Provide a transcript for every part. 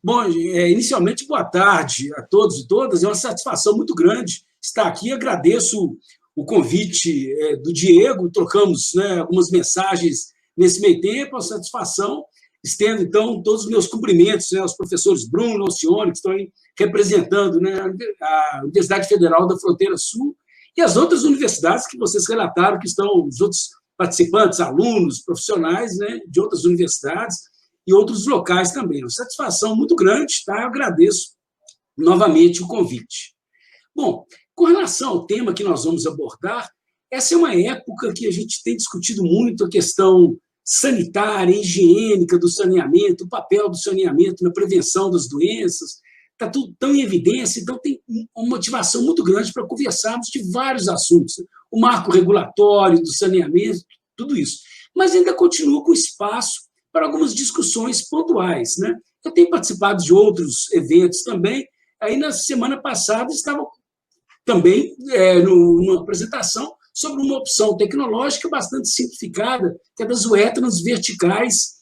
Bom, inicialmente, boa tarde a todos e todas. É uma satisfação muito grande estar aqui. Agradeço o convite do Diego, trocamos, né, algumas mensagens nesse meio tempo, a satisfação. Estendo, então, todos os meus cumprimentos, né, aos professores Bruno, Alcione, que estão aí representando, né, a Universidade Federal da Fronteira Sul e as outras universidades que vocês relataram, que estão os outros participantes, alunos, profissionais, né, de outras universidades e outros locais também. Uma satisfação muito grande, tá? Eu agradeço novamente o convite. Bom, com relação ao tema que nós vamos abordar, essa é uma época que a gente tem discutido muito a questão sanitária, higiênica do saneamento, o papel do saneamento na prevenção das doenças, está tudo tão em evidência, então tem uma motivação muito grande para conversarmos de vários assuntos, o marco regulatório do saneamento, tudo isso. Mas ainda continua com espaço para algumas discussões pontuais, né? Eu tenho participado de outros eventos também, aí na semana passada estava também numa apresentação sobre uma opção tecnológica bastante simplificada, que é das uétanas verticais,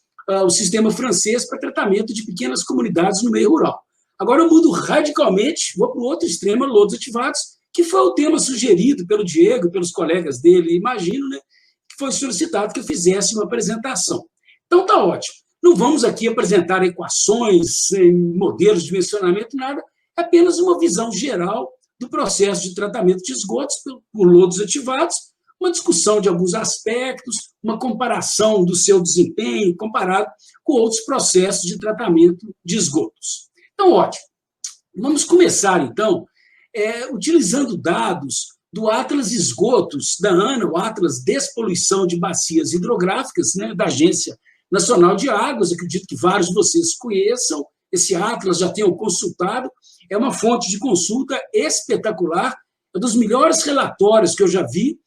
o sistema francês para tratamento de pequenas comunidades no meio rural. Agora eu mudo radicalmente, vou para o outro extremo, lodos ativados, que foi o tema sugerido pelo Diego e pelos colegas dele, imagino, né, que foi solicitado que eu fizesse uma apresentação. Então, está ótimo. Não vamos aqui apresentar equações, modelos de dimensionamento, nada, é apenas uma visão geral do processo de tratamento de esgotos por lodos ativados, uma discussão de alguns aspectos, uma comparação do seu desempenho comparado com outros processos de tratamento de esgotos. Então, ótimo. Vamos começar, então, utilizando dados do Atlas Esgotos da ANA, o Atlas Despoluição de Bacias Hidrográficas, né, da Agência Nacional de Águas. Acredito que vários de vocês conheçam esse Atlas, já tenham consultado. É uma fonte de consulta espetacular, é um dos melhores relatórios que eu já vi,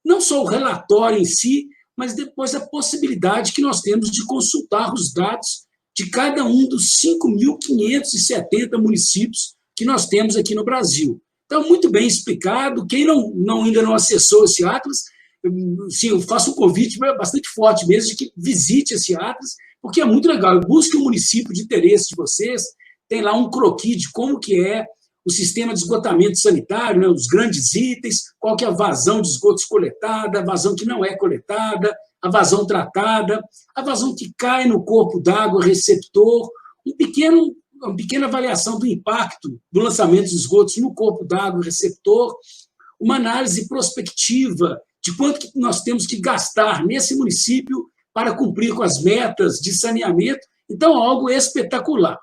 não só o relatório em si, mas depois a possibilidade que nós temos de consultar os dados de cada um dos 5.570 municípios que nós temos aqui no Brasil. Então, muito bem explicado. Quem ainda não acessou esse Atlas, sim, eu faço um convite bastante forte mesmo de que visite esse Atlas, porque é muito legal. Busque um município de interesse de vocês, tem lá um croquis de como que é o sistema de esgotamento sanitário, né, os grandes itens, qual que é a vazão de esgotos coletada, a vazão que não é coletada, a vazão tratada, a vazão que cai no corpo d'água receptor, uma pequena avaliação do impacto do lançamento de esgotos no corpo d'água receptor, uma análise prospectiva de quanto que nós temos que gastar nesse município para cumprir com as metas de saneamento. Então, algo espetacular.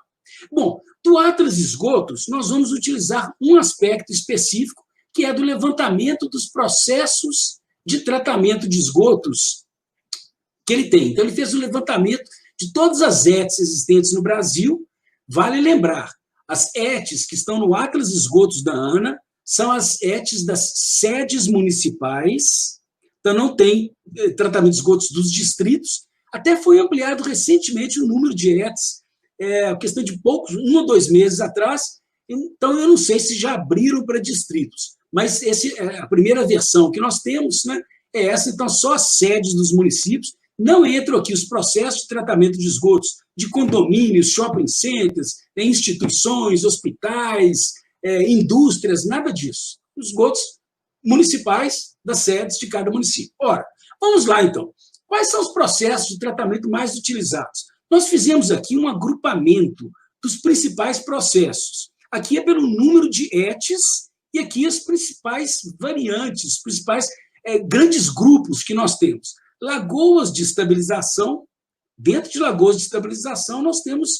Bom, do Atlas Esgotos, nós vamos utilizar um aspecto específico, que é do levantamento dos processos de tratamento de esgotos que ele tem. Então, ele fez um levantamento de todas as ETs existentes no Brasil. Vale lembrar, as ETs que estão no Atlas Esgotos da ANA são as ETs das sedes municipais, então não tem tratamento de esgotos dos distritos. Até foi ampliado recentemente o número de ETs, questão de poucos, 1 ou 2 meses atrás, então eu não sei se já abriram para distritos, mas a primeira versão que nós temos, né, é essa. Então só as sedes dos municípios, não entram aqui os processos de tratamento de esgotos de condomínios, shopping centers, instituições, hospitais, indústrias, nada disso. Os esgotos municipais das sedes de cada município. Ora, vamos lá então. Quais são os processos de tratamento mais utilizados? Nós fizemos aqui um agrupamento dos principais processos. Aqui é pelo número de ETs e aqui as principais variantes, os principais grandes grupos que nós temos. Lagoas de estabilização. Dentro de lagoas de estabilização, nós temos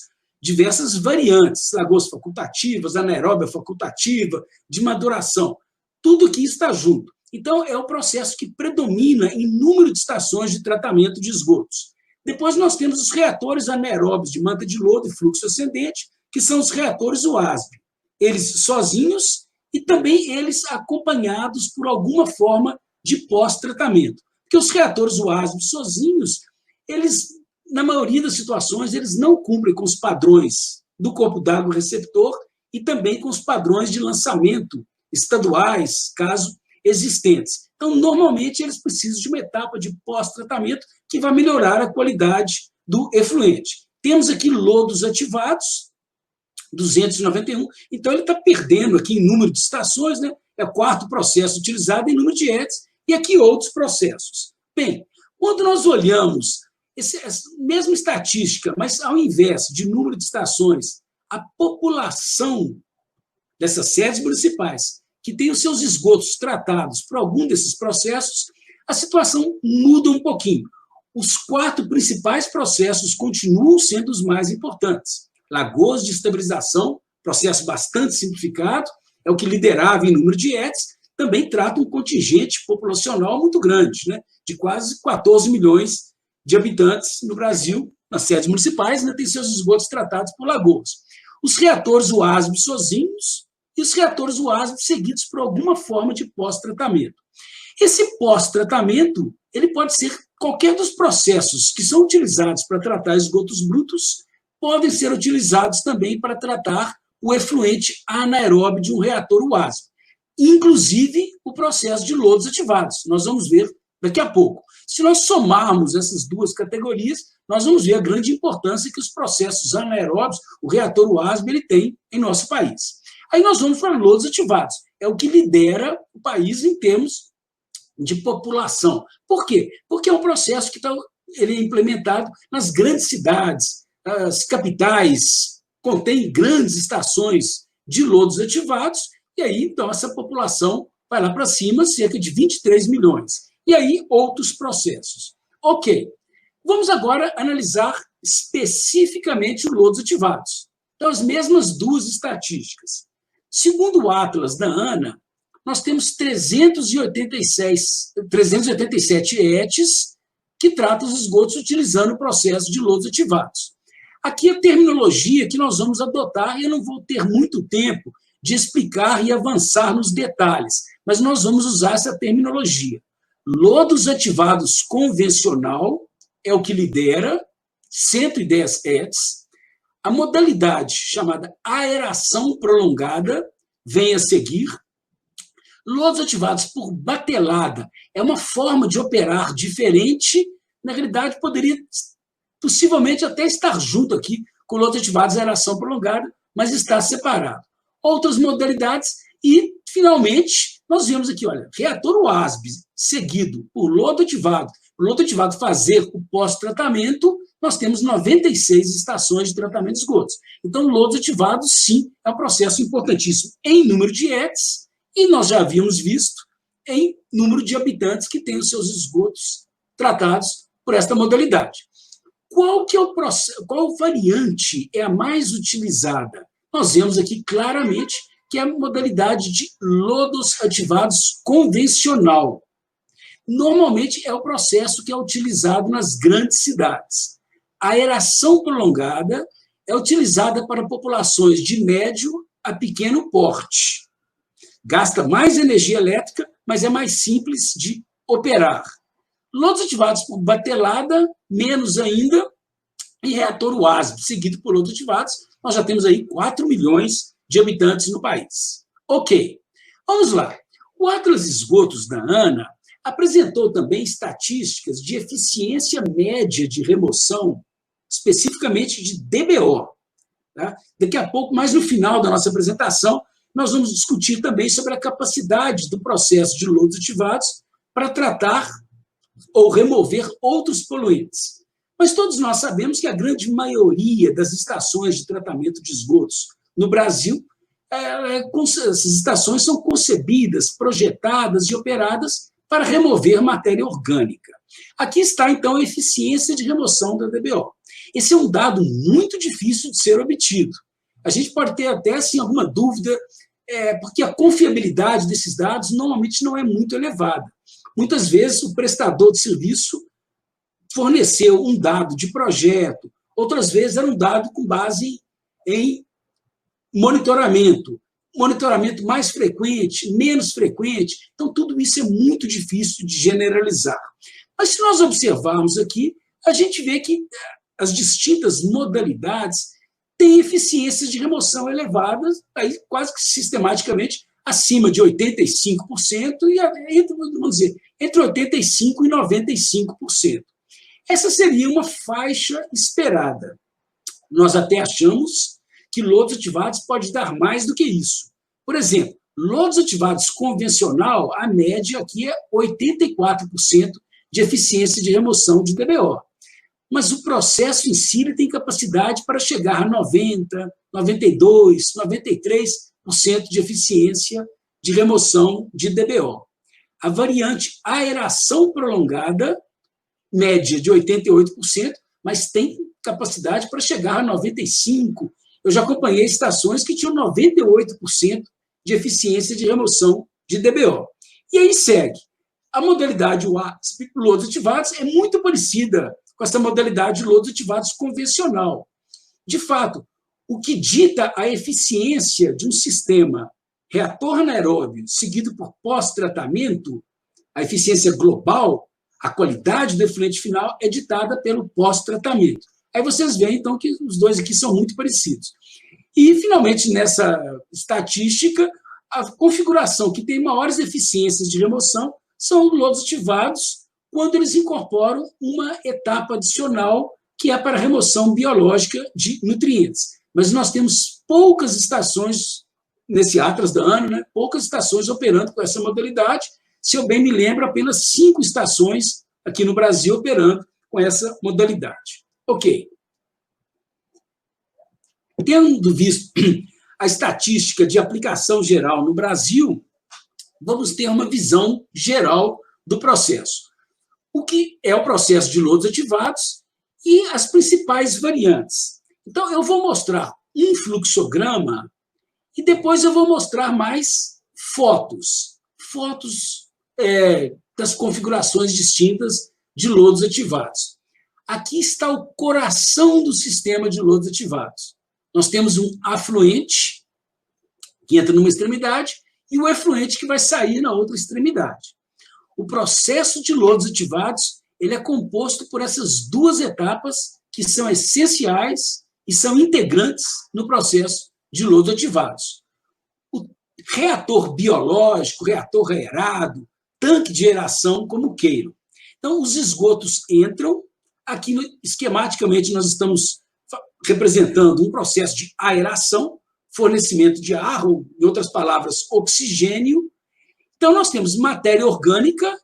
diversas variantes, lagoas facultativas, anaeróbia facultativa, de maduração. Tudo aqui está junto. Então, é o processo que predomina em número de estações de tratamento de esgotos. Depois, nós temos os reatores anaeróbios de manta de lodo e fluxo ascendente, que são os reatores UASB. Eles sozinhos e também eles acompanhados por alguma forma de pós-tratamento. Porque os reatores UASB sozinhos, eles, na maioria das situações, eles não cumprem com os padrões do corpo d'água receptor e também com os padrões de lançamento estaduais, caso existentes. Então, normalmente, eles precisam de uma etapa de pós-tratamento que vai melhorar a qualidade do efluente. Temos aqui lodos ativados, 291. Então, ele está perdendo aqui em número de estações, né? É o quarto processo utilizado em número de ETs, e aqui outros processos. Bem, quando nós olhamos essa mesma estatística, mas ao invés de número de estações, a população dessas sedes municipais que têm os seus esgotos tratados por algum desses processos, a situação muda um pouquinho. Os 4 principais processos continuam sendo os mais importantes. Lagoas de estabilização, processo bastante simplificado, é o que liderava em número de ETs, também trata um contingente populacional muito grande, né, de quase 14 milhões de habitantes no Brasil, nas sedes municipais, né, tem seus esgotos tratados por Lagoas. Os reatores UASB sozinhos e os reatores UASB seguidos por alguma forma de pós-tratamento. Esse pós-tratamento, ele pode ser qualquer dos processos que são utilizados para tratar esgotos brutos, podem ser utilizados também para tratar o efluente anaeróbio de um reator UASB, inclusive o processo de lodos ativados. Nós vamos ver daqui a pouco. Se nós somarmos essas duas categorias, nós vamos ver a grande importância que os processos anaeróbios, o reator UASB, ele tem em nosso país. Aí nós vamos para lodos ativados. É o que lidera o país em termos de população. Por quê? Porque é um processo que ele é implementado nas grandes cidades, as capitais contêm grandes estações de lodos ativados, e aí, então, essa população vai lá para cima, cerca de 23 milhões. E aí, outros processos. Ok. Vamos agora analisar especificamente os lodos ativados. Então, as mesmas duas estatísticas. Segundo o Atlas da ANA, nós temos 387 ETs que tratam os esgotos utilizando o processo de lodos ativados. Aqui a terminologia que nós vamos adotar, e eu não vou ter muito tempo de explicar e avançar nos detalhes, mas nós vamos usar essa terminologia. Lodos ativados convencional é o que lidera, 110 ETs. A modalidade chamada aeração prolongada vem a seguir. Lodos ativados por batelada é uma forma de operar diferente, na realidade poderia possivelmente até estar junto aqui com lodos ativados aeração prolongada, mas está separado. Outras modalidades e, finalmente, nós vemos aqui, olha, reator UASB seguido por lodo ativado fazer o pós-tratamento, nós temos 96 estações de tratamento de esgotos. Então, lodos ativados, sim, é um processo importantíssimo em número de ETs, e nós já havíamos visto em número de habitantes que têm os seus esgotos tratados por esta modalidade. Qual variante é a mais utilizada? Nós vemos aqui claramente que é a modalidade de lodos ativados convencional. Normalmente é o processo que é utilizado nas grandes cidades. A aeração prolongada é utilizada para populações de médio a pequeno porte. Gasta mais energia elétrica, mas é mais simples de operar. Lodos ativados por batelada, menos ainda, e reator UASB, seguido por lodos ativados, nós já temos aí 4 milhões de habitantes no país. Ok, vamos lá. O Atlas Esgotos da ANA apresentou também estatísticas de eficiência média de remoção, especificamente de DBO. Tá? Daqui a pouco, mais no final da nossa apresentação, nós vamos discutir também sobre a capacidade do processo de lodos ativados para tratar ou remover outros poluentes. Mas todos nós sabemos que a grande maioria das estações de tratamento de esgotos no Brasil, essas estações são concebidas, projetadas e operadas para remover matéria orgânica. Aqui está, então, a eficiência de remoção da DBO. Esse é um dado muito difícil de ser obtido. A gente pode ter até assim, alguma dúvida, porque a confiabilidade desses dados normalmente não é muito elevada. Muitas vezes o prestador de serviço forneceu um dado de projeto, outras vezes era um dado com base em monitoramento mais frequente, menos frequente, então tudo isso é muito difícil de generalizar. Mas se nós observarmos aqui, a gente vê que as distintas modalidades têm eficiências de remoção elevadas, aí quase que sistematicamente acima de 85% e entre 85% e 95%. Essa seria uma faixa esperada. Nós até achamos que lodos ativados pode dar mais do que isso. Por exemplo, lodos ativados convencional, a média aqui é 84% de eficiência de remoção de DBO. Mas o processo em si tem capacidade para chegar a 90%, 92%, 93% de eficiência de remoção de DBO. A variante aeração prolongada, média de 88%, mas tem capacidade para chegar a 95%. Eu já acompanhei estações que tinham 98% de eficiência de remoção de DBO. E aí segue. A modalidade lodos ativados é muito parecida com essa modalidade de lodos ativados convencional. De fato, o que dita a eficiência de um sistema reator anaeróbio seguido por pós-tratamento, a eficiência global, a qualidade do efluente final é ditada pelo pós-tratamento. Aí vocês veem, então, que os dois aqui são muito parecidos. E, finalmente, nessa estatística, a configuração que tem maiores eficiências de remoção são lodos ativados quando eles incorporam uma etapa adicional que é para a remoção biológica de nutrientes. Mas nós temos poucas estações, nesse Atlas da ANA, né, poucas estações operando com essa modalidade. Se eu bem me lembro, apenas 5 estações aqui no Brasil operando com essa modalidade. Ok. Tendo visto a estatística de aplicação geral no Brasil, vamos ter uma visão geral do processo. O que é o processo de lodos ativados e as principais variantes. Então, eu vou mostrar um fluxograma e depois eu vou mostrar mais fotos. Fotos das configurações distintas de lodos ativados. Aqui está o coração do sistema de lodos ativados. Nós temos um afluente, que entra numa extremidade, e o efluente que vai sair na outra extremidade. O processo de lodos ativados ele é composto por essas duas etapas que são essenciais e são integrantes no processo de lodos ativados. O reator biológico, reator aerado, tanque de aeração, como queiram. Então, os esgotos entram, aqui esquematicamente nós estamos representando um processo de aeração, fornecimento de ar, ou, em outras palavras, oxigênio. Então, nós temos matéria orgânica,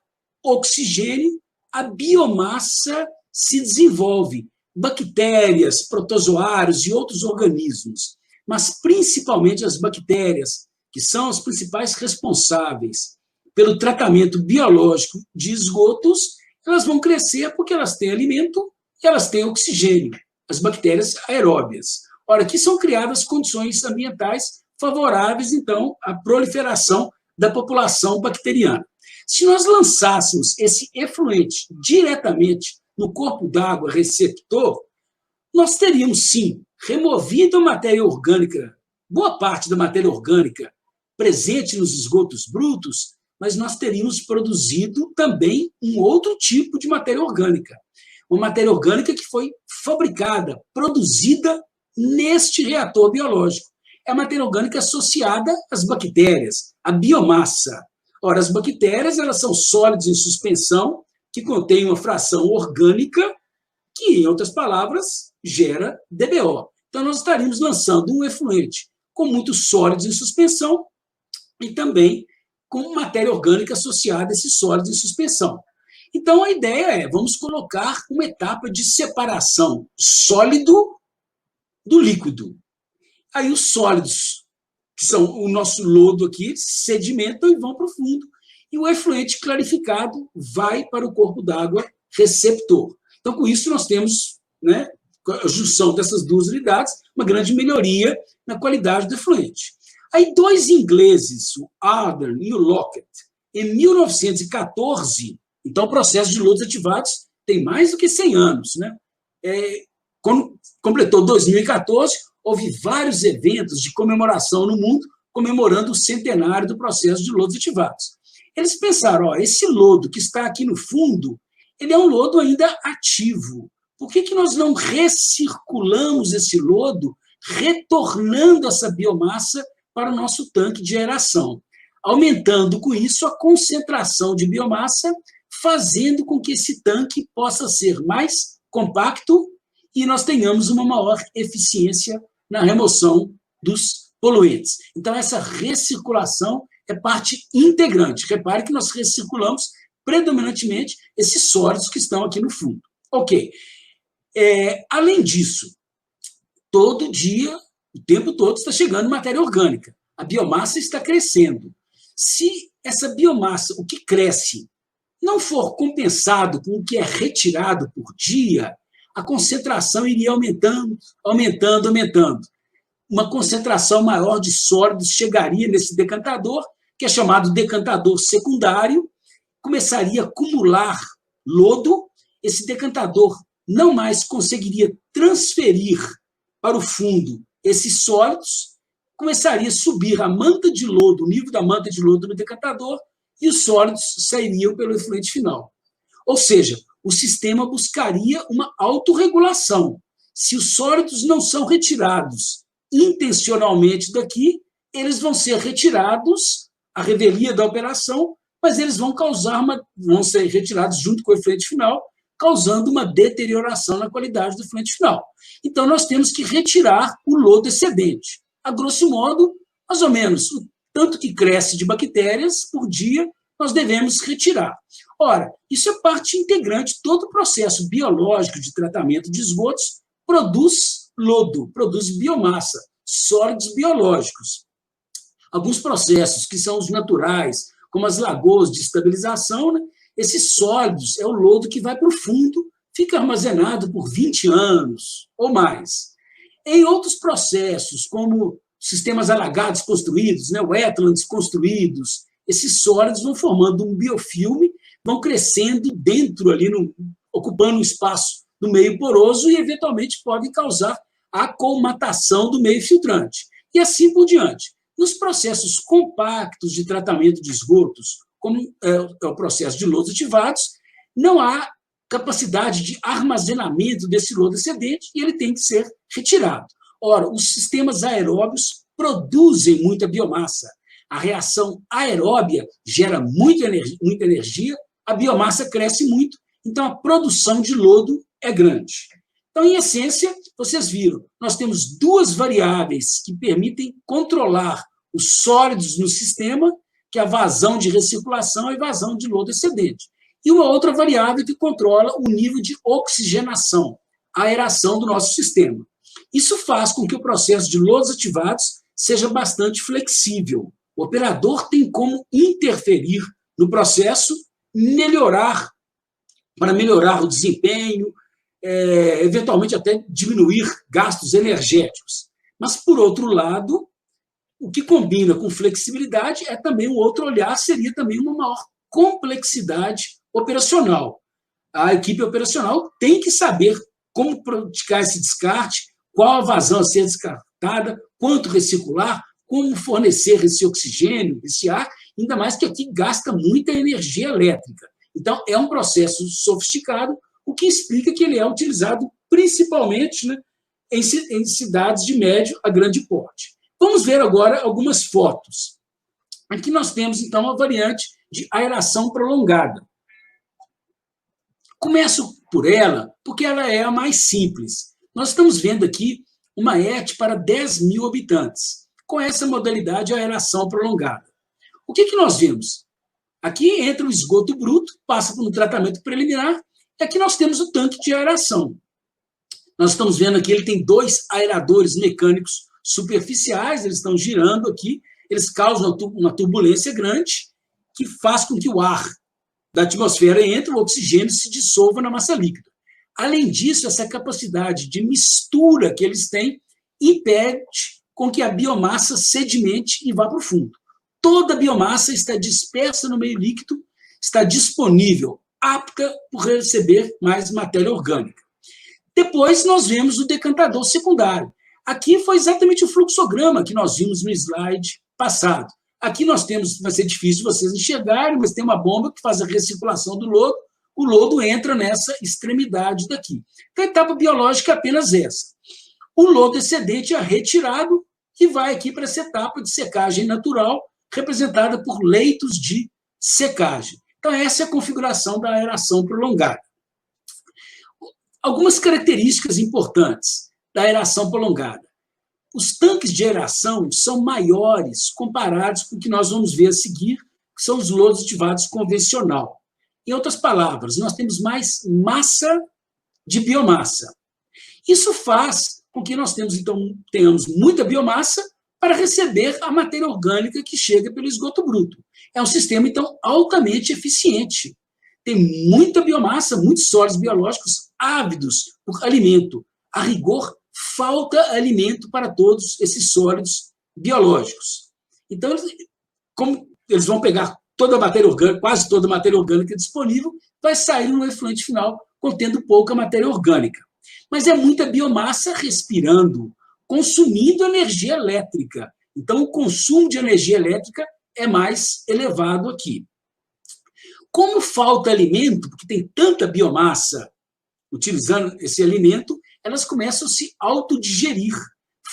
oxigênio, a biomassa se desenvolve, bactérias, protozoários e outros organismos, mas principalmente as bactérias, que são as principais responsáveis pelo tratamento biológico de esgotos, elas vão crescer porque elas têm alimento e elas têm oxigênio, as bactérias aeróbias. Ora, aqui são criadas condições ambientais favoráveis, então, à proliferação da população bacteriana. Se nós lançássemos esse efluente diretamente no corpo d'água receptor, nós teríamos, sim, removido a matéria orgânica, boa parte da matéria orgânica presente nos esgotos brutos, mas nós teríamos produzido também um outro tipo de matéria orgânica. Uma matéria orgânica que foi fabricada, produzida neste reator biológico. É a matéria orgânica associada às bactérias, à biomassa. Ora, as bactérias elas são sólidos em suspensão, que contêm uma fração orgânica, que, em outras palavras, gera DBO. Então, nós estaríamos lançando um efluente com muitos sólidos em suspensão e também com matéria orgânica associada a esses sólidos em suspensão. Então, a ideia é, vamos colocar uma etapa de separação sólido do líquido. Aí os sólidos, que são o nosso lodo aqui, sedimentam e vão para o fundo. E o efluente clarificado vai para o corpo d'água receptor. Então, com isso, nós temos, né, a junção dessas duas unidades, uma grande melhoria na qualidade do efluente. Aí, dois ingleses, o Ardern e o Lockett, em 1914, então o processo de lodos ativados tem mais do que 100 anos, né? Quando completou 2014, houve vários eventos de comemoração no mundo, comemorando o centenário do processo de lodos ativados. Eles pensaram, esse lodo que está aqui no fundo, ele é um lodo ainda ativo. Por que nós não recirculamos esse lodo, retornando essa biomassa para o nosso tanque de aeração, aumentando com isso a concentração de biomassa, fazendo com que esse tanque possa ser mais compacto e nós tenhamos uma maior eficiência na remoção dos poluentes. Então, essa recirculação é parte integrante. Repare que nós recirculamos predominantemente esses sólidos que estão aqui no fundo. Ok. Além disso, todo dia, o tempo todo, está chegando matéria orgânica. A biomassa está crescendo. Se essa biomassa, o que cresce, não for compensado com o que é retirado por dia, a concentração iria aumentando, aumentando, aumentando. Uma concentração maior de sólidos chegaria nesse decantador, que é chamado decantador secundário, começaria a acumular lodo, esse decantador não mais conseguiria transferir para o fundo esses sólidos, começaria a subir a manta de lodo, o nível da manta de lodo no decantador, e os sólidos sairiam pelo efluente final. Ou seja, o sistema buscaria uma autorregulação. Se os sólidos não são retirados intencionalmente daqui, eles vão ser retirados à revelia da operação, mas eles vão ser retirados junto com o efluente final, causando uma deterioração na qualidade do efluente final. Então, nós temos que retirar o lodo excedente. A grosso modo, mais ou menos, o tanto que cresce de bactérias por dia, nós devemos retirar. Ora, isso é parte integrante, todo o processo biológico de tratamento de esgotos produz lodo, produz biomassa, sólidos biológicos. Alguns processos que são os naturais, como as lagoas de estabilização, né? Esses sólidos é o lodo que vai para o fundo, fica armazenado por 20 anos ou mais. Em outros processos, como sistemas alagados construídos, né, wetlands construídos, esses sólidos vão formando um biofilme, vão crescendo dentro ali, ocupando um espaço no meio poroso e, eventualmente, podem causar a colmatação do meio filtrante. E assim por diante. Nos processos compactos de tratamento de esgotos, como é o processo de lodos ativados, não há capacidade de armazenamento desse lodo excedente e ele tem que ser retirado. Ora, os sistemas aeróbios produzem muita biomassa. A reação aeróbia gera muita energia, a biomassa cresce muito, então a produção de lodo é grande. Então, em essência, vocês viram, nós temos duas variáveis que permitem controlar os sólidos no sistema, que é a vazão de recirculação e a vazão de lodo excedente. E uma outra variável que controla o nível de oxigenação, a aeração do nosso sistema. Isso faz com que o processo de lodos ativados seja bastante flexível. O operador tem como interferir no processo, para melhorar o desempenho, eventualmente até diminuir gastos energéticos. Mas, por outro lado, o que combina com flexibilidade é também um outro olhar, seria também uma maior complexidade operacional. A equipe operacional tem que saber como praticar esse descarte, qual a vazão a ser descartada, quanto recircular, como fornecer esse oxigênio, esse ar, ainda mais que aqui gasta muita energia elétrica. Então, é um processo sofisticado, o que explica que ele é utilizado principalmente, né, em cidades de médio a grande porte. Vamos ver agora algumas fotos. Aqui nós temos, então, a variante de aeração prolongada. Começo por ela, porque ela é a mais simples. Nós estamos vendo aqui uma ET para 10 mil habitantes, com essa modalidade de aeração prolongada. O que nós vemos? Aqui entra o esgoto bruto, passa por um tratamento preliminar, e aqui nós temos o tanque de aeração. Nós estamos vendo aqui, ele tem dois aeradores mecânicos superficiais, eles estão girando aqui, eles causam uma turbulência grande, que faz com que o ar da atmosfera entre, o oxigênio se dissolva na massa líquida. Além disso, essa capacidade de mistura que eles têm impede com que a biomassa sedimente e vá para o fundo. Toda a biomassa está dispersa no meio líquido, está disponível, apta por receber mais matéria orgânica. Depois, nós vemos o decantador secundário. Aqui foi exatamente o fluxograma que nós vimos no slide passado. Aqui nós temos, vai ser difícil vocês enxergarem, mas tem uma bomba que faz a recirculação do lodo, o lodo entra nessa extremidade daqui. Então, a etapa biológica é apenas essa. O lodo excedente é retirado e vai aqui para essa etapa de secagem natural, representada por leitos de secagem. Então, essa é a configuração da aeração prolongada. Algumas características importantes da aeração prolongada. os tanques de aeração são maiores comparados com o que nós vamos ver a seguir, que são os lodos ativados convencional. Em outras palavras, nós temos mais massa de biomassa. Isso faz com que nós tenhamos muita biomassa para receber a matéria orgânica que chega pelo esgoto bruto. É um sistema, então, altamente eficiente. Tem muita biomassa, muitos sólidos biológicos ávidos por alimento. A rigor, falta alimento para todos esses sólidos biológicos. Então, como eles vão pegar toda a matéria orgânica, quase toda a matéria orgânica disponível, vai sair no efluente final contendo pouca matéria orgânica. Mas é muita biomassa respirando, consumindo energia elétrica. Então, o consumo de energia elétrica é mais elevado aqui. Como falta alimento, porque tem tanta biomassa utilizando esse alimento, elas começam a se autodigerir.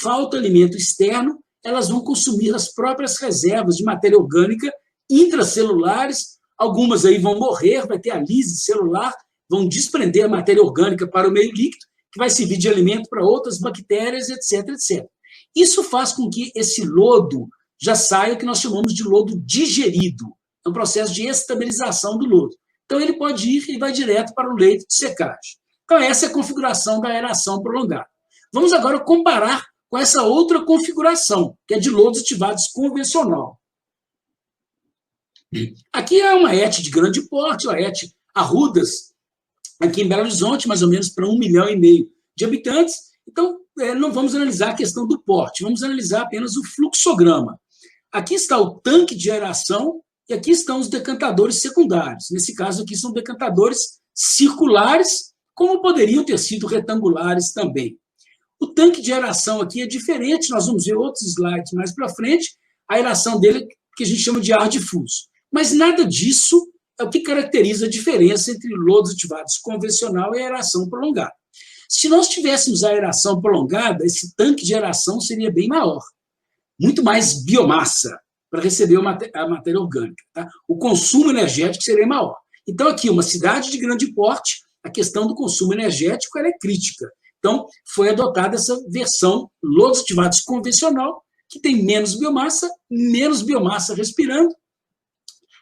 Falta alimento externo, elas vão consumir as próprias reservas de matéria orgânica intracelulares, algumas aí vão morrer, vai ter a lise celular, vão desprender a matéria orgânica para o meio líquido, que vai servir de alimento para outras bactérias, etc, etc. Isso faz com que esse lodo já saia o que nós chamamos de lodo digerido. É um processo de estabilização do lodo. Então, ele pode ir e vai direto para o leito de secagem. Então, essa é a configuração da aeração prolongada. Vamos agora comparar com essa outra configuração, que é de lodos ativados convencional. Aqui é uma ET de grande porte, a ET Arrudas, aqui em Belo Horizonte, mais ou menos para 1,5 milhão de habitantes. Então, não vamos analisar a questão do porte, vamos analisar apenas o fluxograma. Aqui está o tanque de aeração e aqui estão os decantadores secundários. Nesse caso aqui são decantadores circulares, como poderiam ter sido retangulares também. O tanque de aeração aqui é diferente, nós vamos ver outros slides mais para frente, a aeração dele que a gente chama de ar difuso. Mas nada disso é o que caracteriza a diferença entre lodos ativados convencional e aeração prolongada. Se nós tivéssemos a aeração prolongada, esse tanque de aeração seria bem maior, muito mais biomassa para receber a matéria orgânica. Tá? O consumo energético seria maior. Então, aqui, uma cidade de grande porte, a questão do consumo energético ela é crítica. Então, foi adotada essa versão lodos ativados convencional, que tem menos biomassa respirando,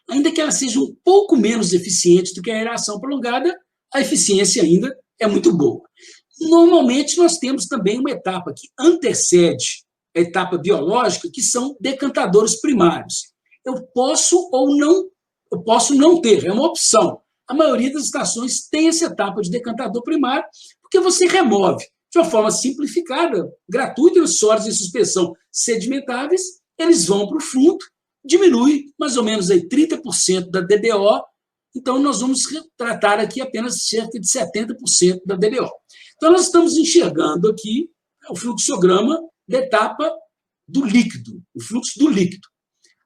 ainda que ela seja um pouco menos eficiente do que a aeração prolongada, a eficiência ainda é muito boa. Normalmente, nós temos também uma etapa que antecede a etapa biológica, que são decantadores primários. Eu posso não ter, é uma opção. A maioria das estações tem essa etapa de decantador primário, porque você remove, de uma forma simplificada, gratuita, os sólidos em suspensão sedimentáveis, eles vão para o fundo, diminui mais ou menos aí 30% da DBO, então nós vamos tratar aqui apenas cerca de 70% da DBO. Então, nós estamos enxergando aqui o fluxograma da etapa do líquido, o fluxo do líquido.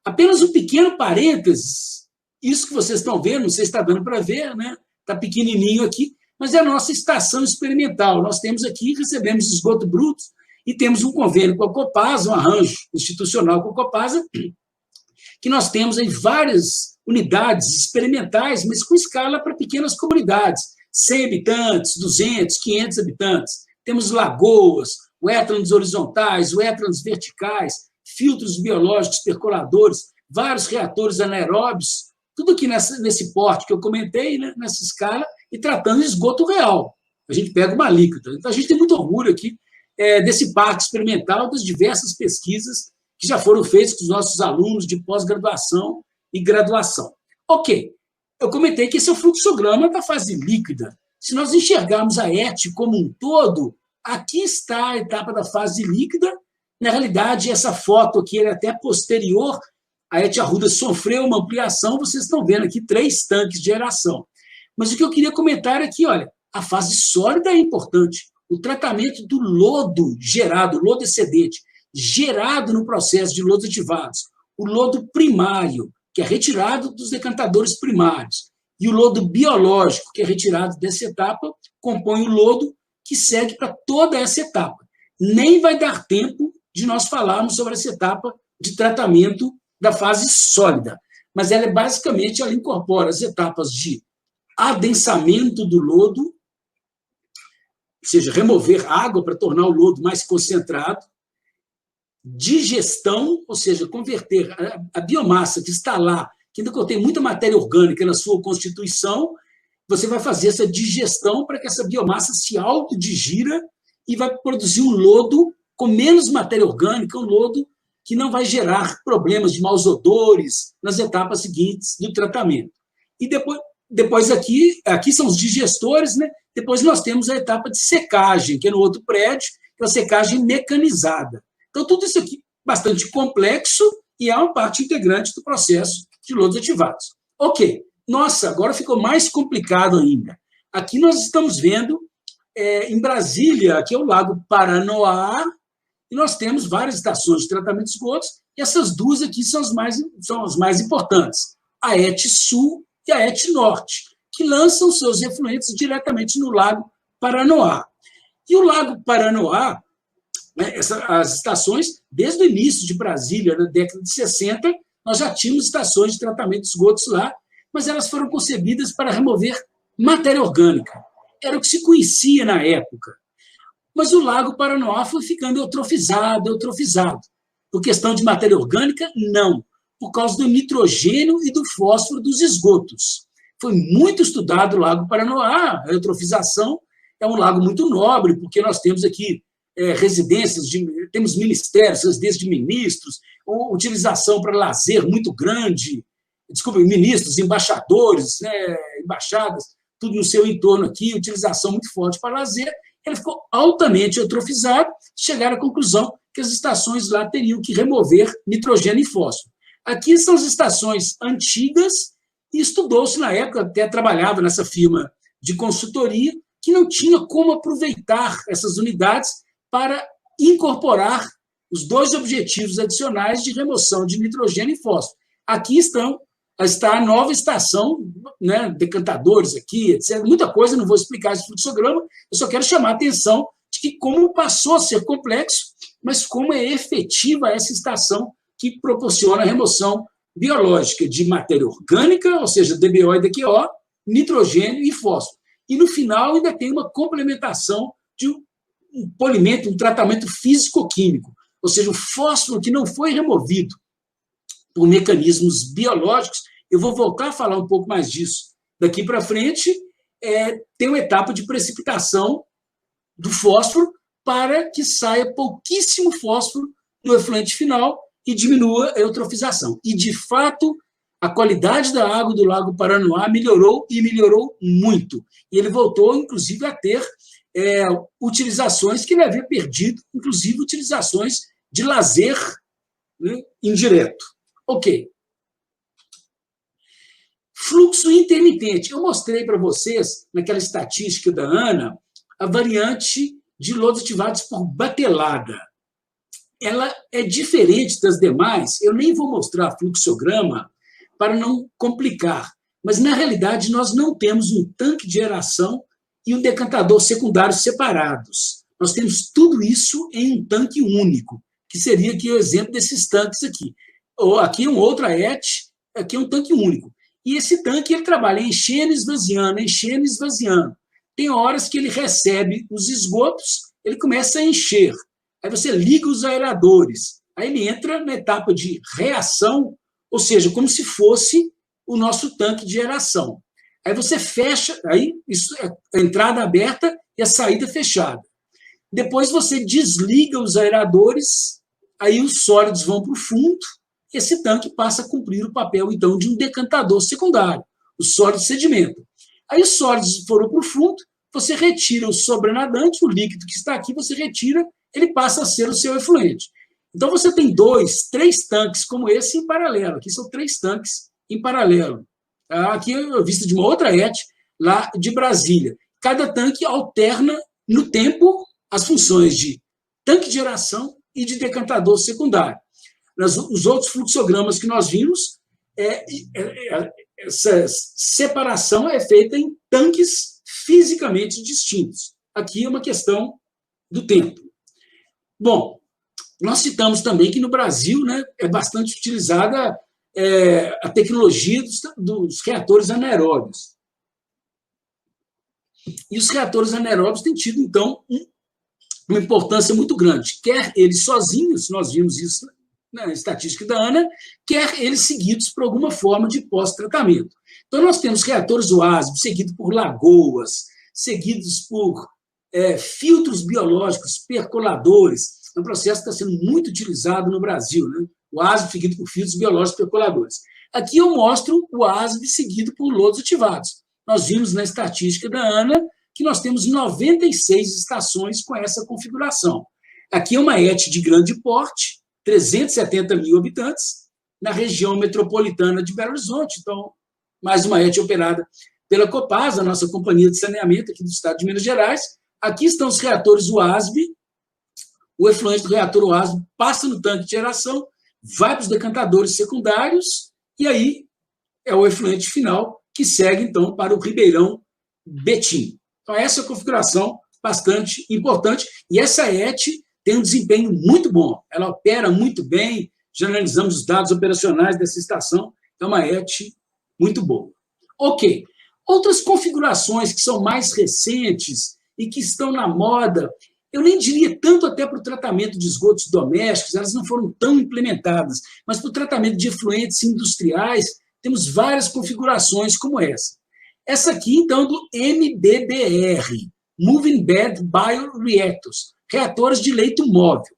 Apenas um pequeno parênteses, isso que vocês estão vendo, não sei se está dando para ver, né? Está pequenininho aqui, mas é a nossa estação experimental. Nós temos aqui, recebemos esgoto bruto e temos um convênio com a Copasa, um arranjo institucional com a Copasa, que nós temos aí várias unidades experimentais, mas com escala para pequenas comunidades, 100 habitantes, 200, 500 habitantes. Temos lagoas, wetlands horizontais, wetlands verticais, filtros biológicos percoladores, vários reatores anaeróbios, tudo aqui nesse porte que eu comentei, né, nessa escala, e tratando de esgoto real. A gente pega uma alíquota. Então, a gente tem muito orgulho aqui desse parque experimental, das diversas pesquisas que já foram feitas com os nossos alunos de pós-graduação e graduação. Ok, eu comentei que esse é o fluxograma da fase líquida. Se nós enxergarmos a ET como um todo, aqui está a etapa da fase líquida. Na realidade, essa foto aqui é até posterior. A ET Arrudas sofreu uma ampliação. Vocês estão vendo aqui 3 tanques de aeração. Mas o que eu queria comentar é que, olha, a fase sólida é importante. O tratamento do lodo gerado, lodo excedente, gerado no processo de lodos ativados. O lodo primário, que é retirado dos decantadores primários, e o lodo biológico, que é retirado dessa etapa, compõe o lodo que segue para toda essa etapa. Nem vai dar tempo de nós falarmos sobre essa etapa de tratamento da fase sólida, mas ela basicamente ela incorpora as etapas de adensamento do lodo, ou seja, remover água para tornar o lodo mais concentrado, digestão, ou seja, converter a biomassa que está lá, que ainda contém muita matéria orgânica na sua constituição, você vai fazer essa digestão para que essa biomassa se autodigira e vai produzir um lodo com menos matéria orgânica, um lodo que não vai gerar problemas de maus odores nas etapas seguintes do tratamento. E depois aqui são os digestores, né? Depois nós temos a etapa de secagem, que é no outro prédio, que é a secagem mecanizada. Então, tudo isso aqui bastante complexo e é uma parte integrante do processo de lodos ativados. Ok, nossa, agora ficou mais complicado ainda. Aqui nós estamos vendo, em Brasília, aqui é o Lago Paranoá, e nós temos várias estações de tratamento de esgotos, e essas duas aqui são as mais importantes, a ET Sul e a ET Norte, que lançam seus efluentes diretamente no Lago Paranoá. E o Lago Paranoá, né, as estações, desde o início de Brasília, na década de 60, nós já tínhamos estações de tratamento de esgotos lá, mas elas foram concebidas para remover matéria orgânica. Era o que se conhecia na época. Mas o Lago Paranoá foi ficando eutrofizado. Por questão de matéria orgânica, não. Por causa do nitrogênio e do fósforo dos esgotos. Foi muito estudado o Lago Paranoá. A eutrofização é um lago muito nobre, porque nós temos aqui residências, temos ministérios, residências de ministros, utilização para lazer muito grande, ministros, embaixadores, né, embaixadas, tudo no seu entorno aqui, utilização muito forte para lazer. Ele ficou altamente eutrofizado, chegaram à conclusão que as estações lá teriam que remover nitrogênio e fósforo. Aqui são as estações antigas, e estudou-se na época, até trabalhava nessa firma de consultoria, que não tinha como aproveitar essas unidades para incorporar os dois objetivos adicionais de remoção de nitrogênio e fósforo. Aqui está a nova estação, né, decantadores aqui, etc. Muita coisa, não vou explicar esse fluxograma, eu só quero chamar a atenção de que como passou a ser complexo, mas como é efetiva essa estação que proporciona a remoção biológica de matéria orgânica, ou seja, DBO e DQO, nitrogênio e fósforo. E, no final, ainda tem uma complementação de um polimento, um tratamento físico-químico, ou seja, o fósforo que não foi removido por mecanismos biológicos. Eu vou voltar a falar um pouco mais disso daqui para frente. Tem uma etapa de precipitação do fósforo para que saia pouquíssimo fósforo no efluente final e diminua a eutrofização. E, de fato, a qualidade da água do Lago Paranoá melhorou e melhorou muito. E ele voltou, inclusive, a ter utilizações que ele havia perdido, inclusive utilizações de lazer, né, indireto. Ok. Fluxo intermitente. Eu mostrei para vocês, naquela estatística da Ana, a variante de lodos ativados por batelada. Ela é diferente das demais. Eu nem vou mostrar fluxograma para não complicar. Mas, na realidade, nós não temos um tanque de aeração e um decantador secundário separados. Nós temos tudo isso em um tanque único, que seria aqui o exemplo desses tanques aqui. Aqui é um outro ET, aqui é um tanque único. E esse tanque ele trabalha enchendo e esvaziando, enchendo e esvaziando. Tem horas que ele recebe os esgotos, ele começa a encher. Aí você liga os aeradores. Aí ele entra na etapa de reação, ou seja, como se fosse o nosso tanque de aeração. Aí você fecha, aí isso é a entrada aberta e a saída fechada. Depois você desliga os aeradores, aí os sólidos vão para o fundo, e esse tanque passa a cumprir o papel, então, de um decantador secundário. Os sólidos sedimentam. Aí os sólidos foram para o fundo, você retira o sobrenadante, o líquido que está aqui, você retira, ele passa a ser o seu efluente. Então, você tem 2, 3 tanques como esse em paralelo. Aqui são 3 tanques em paralelo. Aqui é vista de uma outra ET, lá de Brasília. Cada tanque alterna, no tempo, as funções de tanque de aeração e de decantador secundário. Os outros fluxogramas que nós vimos, essa separação é feita em tanques fisicamente distintos. Aqui é uma questão do tempo. Bom, nós citamos também que no Brasil, né, é bastante utilizada a tecnologia dos reatores anaeróbios. E os reatores anaeróbios têm tido, então, um uma importância muito grande, quer eles sozinhos, nós vimos isso na estatística da ANA, quer eles seguidos por alguma forma de pós-tratamento. Então, nós temos reatores WASB seguidos por lagoas, seguidos por filtros biológicos, percoladores. É um processo que está sendo muito utilizado no Brasil, né? O ASB seguido por filtros biológicos percoladores. Aqui eu mostro o ASB seguido por lodos ativados. Nós vimos na estatística da ANA que nós temos 96 estações com essa configuração. Aqui é uma ET de grande porte, 370 mil habitantes, na região metropolitana de Belo Horizonte. Então, mais uma ET operada pela Copasa, a nossa companhia de saneamento aqui do estado de Minas Gerais. Aqui estão os reatores WASB. O efluente do reator WASB passa no tanque de geração, vai para os decantadores secundários, e aí é o efluente final que segue, então, para o Ribeirão Betim. Então, essa é a configuração bastante importante, e essa ET tem um desempenho muito bom, ela opera muito bem, já analisamos os dados operacionais dessa estação, é uma ET muito boa. Ok, outras configurações que são mais recentes e que estão na moda, eu nem diria tanto até para o tratamento de esgotos domésticos, elas não foram tão implementadas, mas para o tratamento de efluentes industriais, temos várias configurações como essa. Essa aqui, então, do MBBR, Moving Bed Bioreactors, reatores de leito móvel.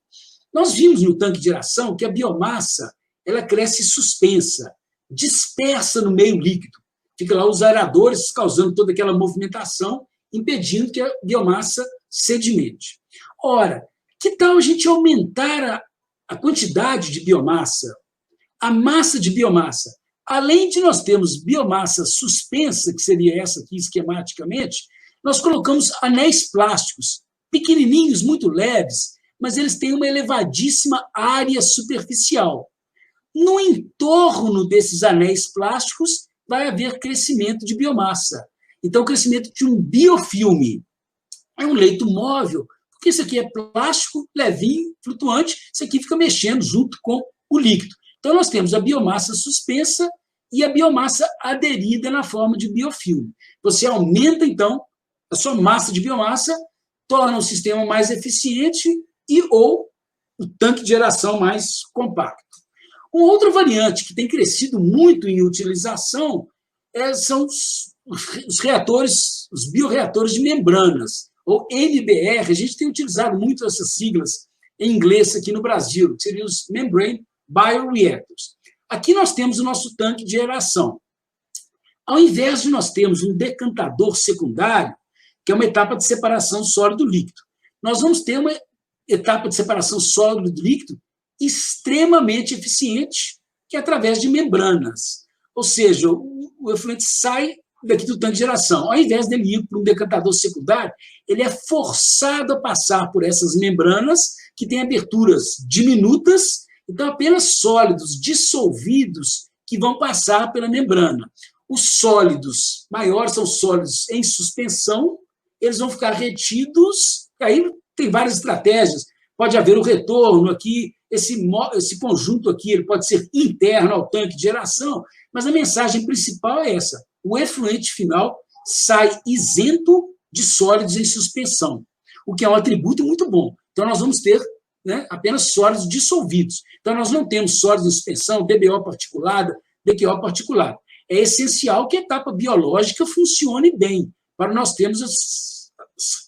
Nós vimos no tanque de geração que a biomassa ela cresce suspensa, dispersa no meio líquido. Fica lá os aeradores causando toda aquela movimentação, impedindo que a biomassa sedimente. Ora, que tal a gente aumentar a quantidade de biomassa, a massa de biomassa? Além de nós termos biomassa suspensa, que seria essa aqui esquematicamente, nós colocamos anéis plásticos, pequenininhos, muito leves, mas eles têm uma elevadíssima área superficial. No entorno desses anéis plásticos vai haver crescimento de biomassa. Então, crescimento de um biofilme. É um leito móvel, porque isso aqui é plástico, levinho, flutuante, isso aqui fica mexendo junto com o líquido. Então, nós temos a biomassa suspensa e a biomassa aderida na forma de biofilme. Você aumenta, então, a sua massa de biomassa, torna o sistema mais eficiente e ou o tanque de geração mais compacto. Uma outra variante que tem crescido muito em utilização são os reatores, os bioreatores de membranas, ou MBR. A gente tem utilizado muito essas siglas em inglês aqui no Brasil, que seriam os Membrane Bioreactors. Aqui nós temos o nosso tanque de geração. Ao invés de nós termos um decantador secundário, que é uma etapa de separação sólido-líquido, nós vamos ter uma etapa de separação sólido-líquido extremamente eficiente, que é através de membranas. Ou seja, o efluente sai daqui do tanque de geração. Ao invés dele ir para um decantador secundário, ele é forçado a passar por essas membranas, que têm aberturas diminutas, então apenas sólidos dissolvidos que vão passar pela membrana. Os sólidos maiores são sólidos em suspensão, eles vão ficar retidos, aí tem várias estratégias, pode haver o retorno aqui, esse conjunto aqui ele pode ser interno ao tanque de geração, mas a mensagem principal é essa: o efluente final sai isento de sólidos em suspensão, o que é um atributo muito bom. Então, nós vamos ter, né, apenas sólidos dissolvidos. Então, nós não temos sólidos em suspensão, DBO particulada, DQO particulada. É essencial que a etapa biológica funcione bem, para nós termos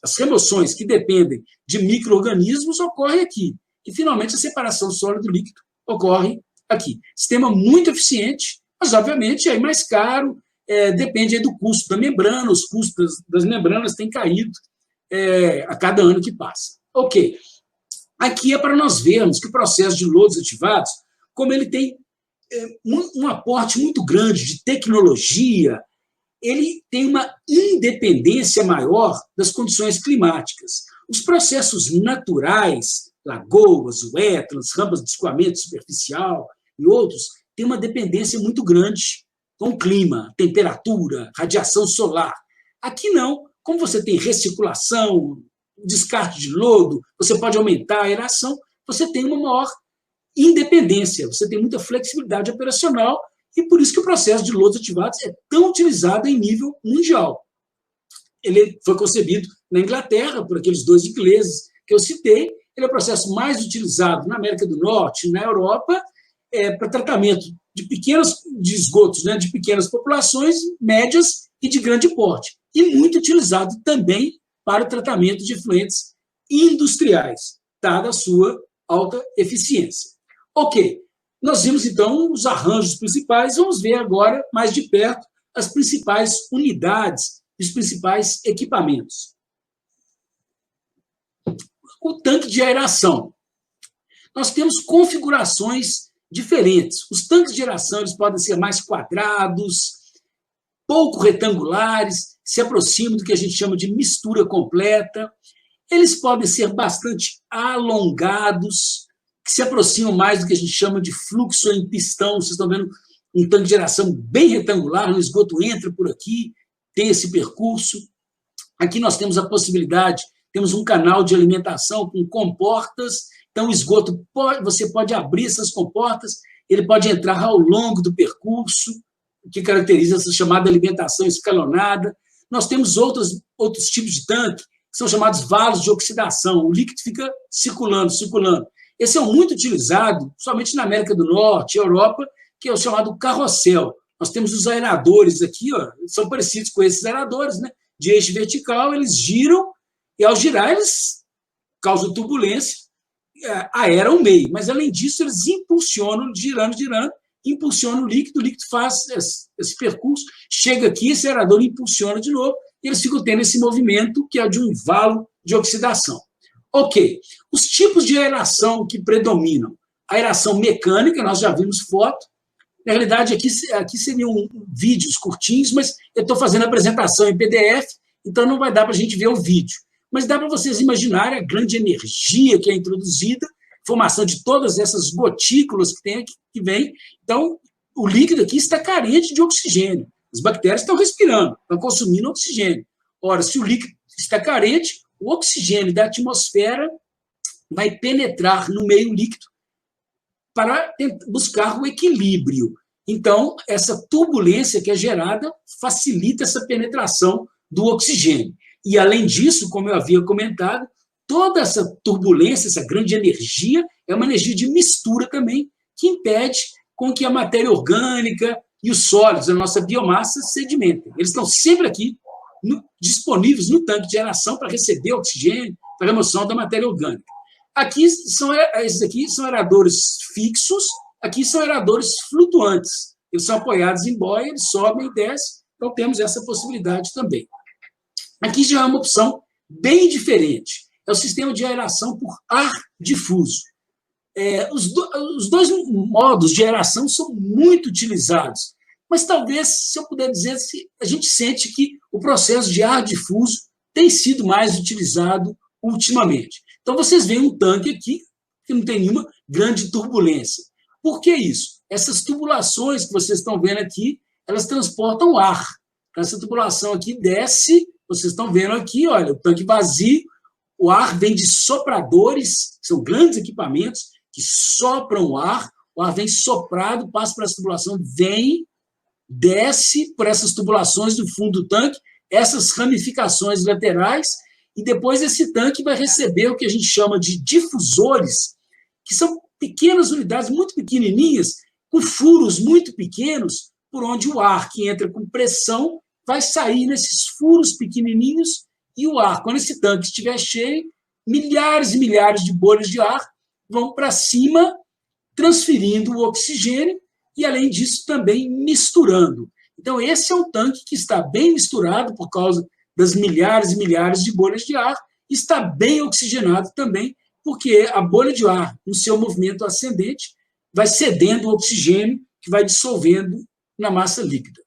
as remoções que dependem de micro-organismos ocorrem aqui. E, finalmente, a separação sólido-líquido ocorre aqui. Sistema muito eficiente, mas, obviamente, é mais caro, depende aí do custo da membrana, os custos das membranas têm caído a cada ano que passa. Ok. Aqui é para nós vermos que o processo de lodos ativados, como ele tem um aporte muito grande de tecnologia, ele tem uma independência maior das condições climáticas. Os processos naturais, lagoas, wetlands, rampas de escoamento superficial e outros, têm uma dependência muito grande com o clima, temperatura, radiação solar. Aqui não. Como você tem recirculação, descarte de lodo, você pode aumentar a aeração, você tem uma maior independência, você tem muita flexibilidade operacional e por isso que o processo de lodos ativados é tão utilizado em nível mundial. Ele foi concebido na Inglaterra por aqueles dois ingleses, que eu citei, ele é o processo mais utilizado na América do Norte, na Europa, para tratamento de esgotos, né, de pequenas populações, médias e de grande porte. E muito utilizado também para o tratamento de efluentes industriais, dada a sua alta eficiência. Ok, nós vimos, então, os arranjos principais, vamos ver agora, mais de perto, as principais unidades e os principais equipamentos. O tanque de aeração. Nós temos configurações diferentes. Os tanques de aeração eles podem ser mais quadrados, pouco retangulares, se aproximam do que a gente chama de mistura completa. Eles podem ser bastante alongados, que se aproximam mais do que a gente chama de fluxo em pistão. Vocês estão vendo um tanque de aeração bem retangular, o esgoto entra por aqui, tem esse percurso. Aqui nós temos a possibilidade, temos um canal de alimentação com comportas, então o esgoto, você pode abrir essas comportas, ele pode entrar ao longo do percurso, o que caracteriza essa chamada alimentação escalonada. Nós temos outros tipos de tanque, que são chamados valos de oxidação, o líquido fica circulando. Esse é muito utilizado, somente na América do Norte, Europa, que é o chamado carrossel. Nós temos os aeradores aqui, ó, são parecidos com esses aeradores, né? De eixo vertical, eles giram, e ao girar, eles causam turbulência, aeram o meio. Mas, além disso, eles impulsionam, girando, impulsionam o líquido faz esse percurso, chega aqui, esse aerador impulsiona de novo, e eles ficam tendo esse movimento que é de um valo de oxidação. Ok, os tipos de aeração que predominam. A aeração mecânica, nós já vimos foto. Na realidade, aqui seriam vídeos curtinhos, mas eu estou fazendo a apresentação em PDF, então não vai dar para a gente ver o vídeo. Mas dá para vocês imaginarem a grande energia que é introduzida, formação de todas essas gotículas que vem. Então, o líquido aqui está carente de oxigênio. As bactérias estão respirando, estão consumindo oxigênio. Ora, se o líquido está carente, o oxigênio da atmosfera vai penetrar no meio líquido para buscar o equilíbrio. Então, essa turbulência que é gerada facilita essa penetração do oxigênio. E, além disso, como eu havia comentado, toda essa turbulência, essa grande energia, é uma energia de mistura também, que impede com que a matéria orgânica e os sólidos, a nossa biomassa, sedimentem. Eles estão sempre aqui, disponíveis no tanque de aeração para receber oxigênio, para a remoção da matéria orgânica. Esses aqui são aeradores fixos, aqui são aeradores flutuantes. Eles são apoiados em boia, eles sobem e descem, então temos essa possibilidade também. Aqui já é uma opção bem diferente. É o sistema de aeração por ar difuso. Os dois modos de aeração são muito utilizados, mas talvez, se eu puder dizer, a gente sente que o processo de ar difuso tem sido mais utilizado ultimamente. Então, vocês veem um tanque aqui que não tem nenhuma grande turbulência. Por que isso? Essas tubulações que vocês estão vendo aqui, elas transportam ar. Essa tubulação aqui desce, vocês estão vendo aqui, olha, o tanque vazio, o ar vem de sopradores, são grandes equipamentos que sopram o ar vem soprado, passa para essa tubulação, vem, desce por essas tubulações do fundo do tanque, essas ramificações laterais, e depois esse tanque vai receber o que a gente chama de difusores, que são pequenas unidades muito pequenininhas, com furos muito pequenos, por onde o ar que entra com pressão vai sair nesses furos pequenininhos, e o ar, quando esse tanque estiver cheio, milhares e milhares de bolhas de ar vão para cima, transferindo o oxigênio e, além disso, também misturando. Então, esse é um tanque que está bem misturado por causa das milhares e milhares de bolhas de ar, e está bem oxigenado também, porque a bolha de ar, no seu movimento ascendente, vai cedendo o oxigênio que vai dissolvendo na massa líquida.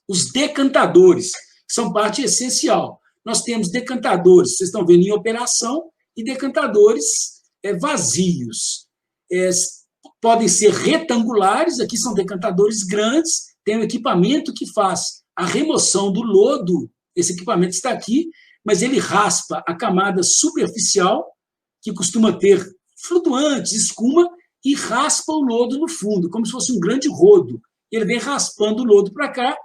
Os decantadores são parte essencial. Nós temos decantadores, vocês estão vendo em operação, e decantadores vazios. Podem ser retangulares, aqui são decantadores grandes, tem um equipamento que faz a remoção do lodo, esse equipamento está aqui, mas ele raspa a camada superficial, que costuma ter flutuantes, escuma, e raspa o lodo no fundo, como se fosse um grande rodo. Ele vem raspando o lodo para cá,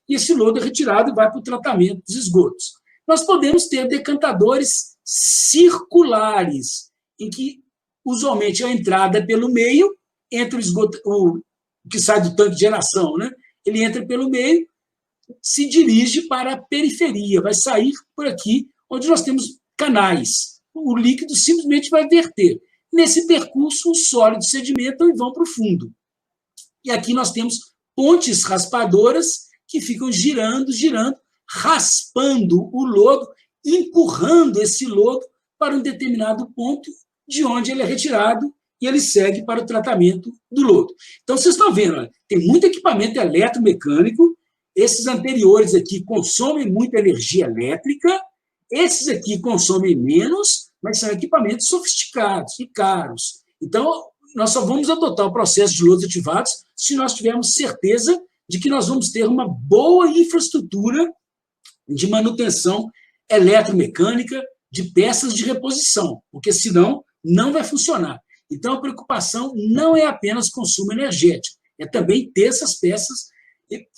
e esse lodo é retirado e vai para o tratamento dos esgotos. Nós podemos ter decantadores circulares, em que, usualmente, a entrada é pelo meio, entra o esgoto, o que sai do tanque de geração, né? Ele entra pelo meio, se dirige para a periferia, vai sair por aqui, onde nós temos canais. O líquido simplesmente vai verter. Nesse percurso, os sólidos sedimentam e vão para o fundo. E aqui nós temos pontes raspadoras que ficam girando, girando, raspando o lodo, empurrando esse lodo para um determinado ponto, de onde ele é retirado e ele segue para o tratamento do lodo. Então, vocês estão vendo, olha, tem muito equipamento eletromecânico, esses anteriores aqui consomem muita energia elétrica, esses aqui consomem menos, mas são equipamentos sofisticados e caros. Então, nós só vamos adotar o processo de lodos ativados se nós tivermos certeza de que nós vamos ter uma boa infraestrutura de manutenção eletromecânica de peças de reposição, porque senão não vai funcionar. Então, a preocupação não é apenas consumo energético, é também ter essas peças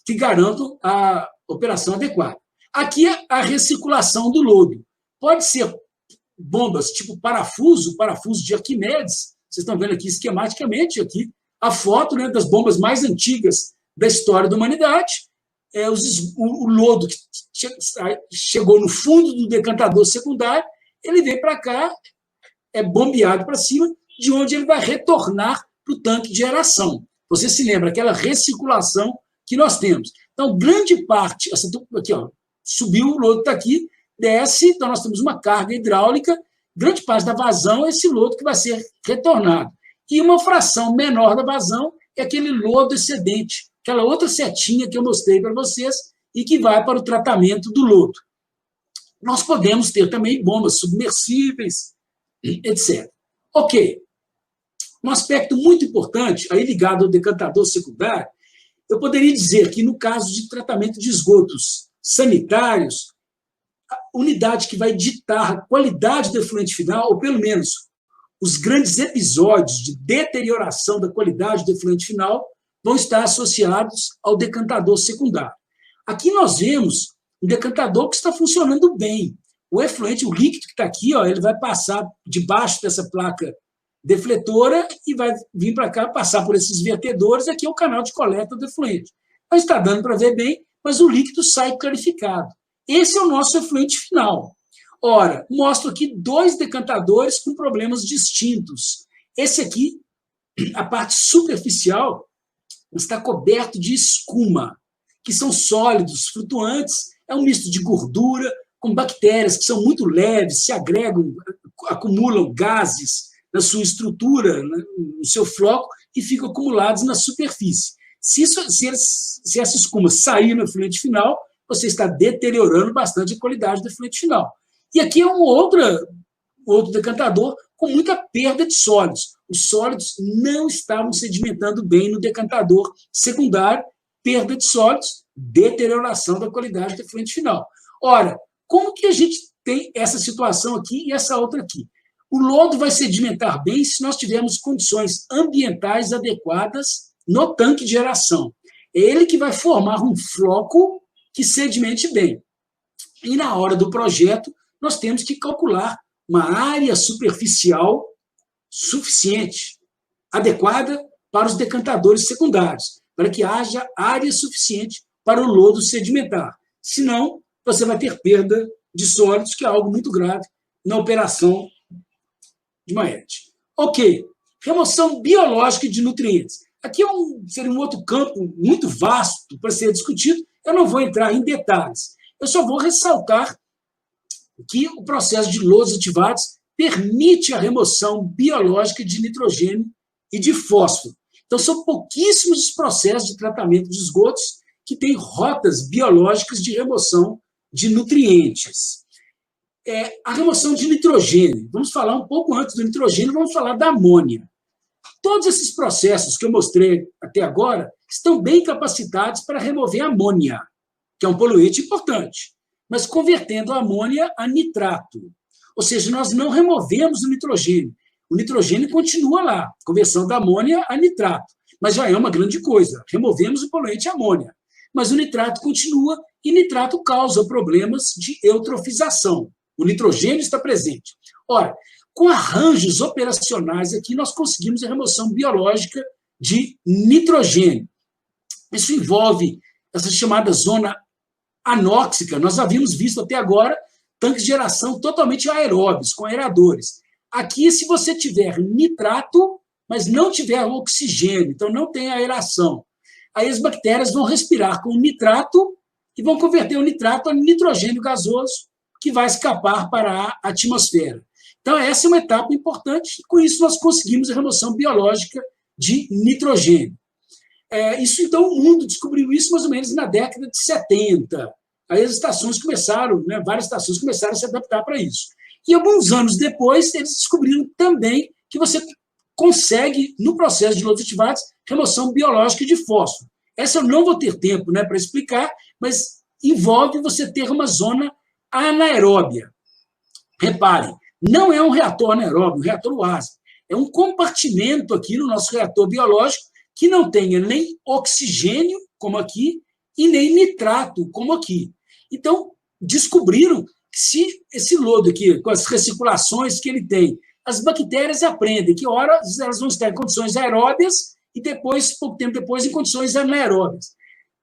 que garantam a operação adequada. Aqui, a recirculação do lodo. Pode ser bombas tipo parafuso de Arquimedes. Vocês estão vendo aqui esquematicamente aqui a foto, né, das bombas mais antigas da história da humanidade. O lodo que chegou no fundo do decantador secundário, ele vem para cá, é bombeado para cima, de onde ele vai retornar para o tanque de geração. Você se lembra, aquela recirculação que nós temos. Então, grande parte, aqui, ó, subiu, o lodo está aqui, desce, então nós temos uma carga hidráulica, grande parte da vazão é esse lodo que vai ser retornado. E uma fração menor da vazão é aquele lodo excedente, aquela outra setinha que eu mostrei para vocês e que vai para o tratamento do lodo. Nós podemos ter também bombas submersíveis, etc. Ok. Um aspecto muito importante, aí ligado ao decantador secundário, eu poderia dizer que, no caso de tratamento de esgotos sanitários, a unidade que vai ditar a qualidade do efluente final, ou pelo menos os grandes episódios de deterioração da qualidade do efluente final, vão estar associados ao decantador secundário. Aqui nós vemos um decantador que está funcionando bem. O efluente, o líquido que está aqui, ó, ele vai passar debaixo dessa placa defletora e vai vir para cá, passar por esses vertedores. Aqui é o canal de coleta do efluente. Mas está dando para ver bem, mas o líquido sai clarificado. Esse é o nosso efluente final. Ora, mostro aqui 2 decantadores com problemas distintos. Esse aqui, a parte superficial, está coberto de escuma, que são sólidos, flutuantes, é um misto de gordura com bactérias que são muito leves, se agregam, acumulam gases na sua estrutura, no seu floco, e ficam acumulados na superfície. Se essa escuma sair no efluente final, você está deteriorando bastante a qualidade do efluente final. E aqui é um outro decantador com muita perda de sólidos. Os sólidos não estavam sedimentando bem no decantador secundário, perda de sólidos, deterioração da qualidade do efluente final. Ora, como que a gente tem essa situação aqui e essa outra aqui? O lodo vai sedimentar bem se nós tivermos condições ambientais adequadas no tanque de geração. É ele que vai formar um floco que sedimente bem. E na hora do projeto, nós temos que calcular uma área superficial suficiente, adequada para os decantadores secundários, para que haja área suficiente para o lodo sedimentar. Senão, você vai ter perda de sólidos, que é algo muito grave na operação de Maed. Ok. Remoção biológica de nutrientes. Aqui seria um outro campo muito vasto para ser discutido. Eu não vou entrar em detalhes. Eu só vou ressaltar que o processo de lodos ativados permite a remoção biológica de nitrogênio e de fósforo. Então, são pouquíssimos os processos de tratamento de esgotos que têm rotas biológicas de remoção de nutrientes. A remoção de nitrogênio. Vamos falar um pouco antes do nitrogênio, vamos falar da amônia. Todos esses processos que eu mostrei até agora estão bem capacitados para remover a amônia, que é um poluente importante, mas convertendo a amônia a nitrato. Ou seja, nós não removemos o nitrogênio. O nitrogênio continua lá, conversão da amônia a nitrato. Mas já é uma grande coisa. Removemos o poluente amônia. Mas o nitrato continua, e nitrato causa problemas de eutrofização. o nitrogênio está presente. Ora, com arranjos operacionais aqui, nós conseguimos a remoção biológica de nitrogênio. Isso envolve essa chamada zona anóxica. Nós havíamos visto até agora tanques de geração totalmente aeróbios, com aeradores. Aqui, se você tiver nitrato, mas não tiver oxigênio, então não tem aeração, aí as bactérias vão respirar com o nitrato e vão converter o nitrato a nitrogênio gasoso, que vai escapar para a atmosfera. Então, essa é uma etapa importante, e com isso nós conseguimos a remoção biológica de nitrogênio. Isso, então, o mundo descobriu isso mais ou menos na década de 70. Aí as estações começaram, várias estações começaram a se adaptar para isso. E alguns anos depois, eles descobriram também que você consegue, no processo de lodos ativados, remoção biológica de fósforo. Essa eu não vou ter tempo para explicar, mas envolve você ter uma zona anaeróbia. Reparem, não é um reator anaeróbio, um reator UASB. É um compartimento aqui no nosso reator biológico que não tenha nem oxigênio, como aqui, e nem nitrato, como aqui. Então, descobriram que se esse lodo aqui, com as recirculações que ele tem, as bactérias aprendem que, ora, elas vão estar em condições aeróbias e depois, pouco tempo depois, em condições anaeróbias.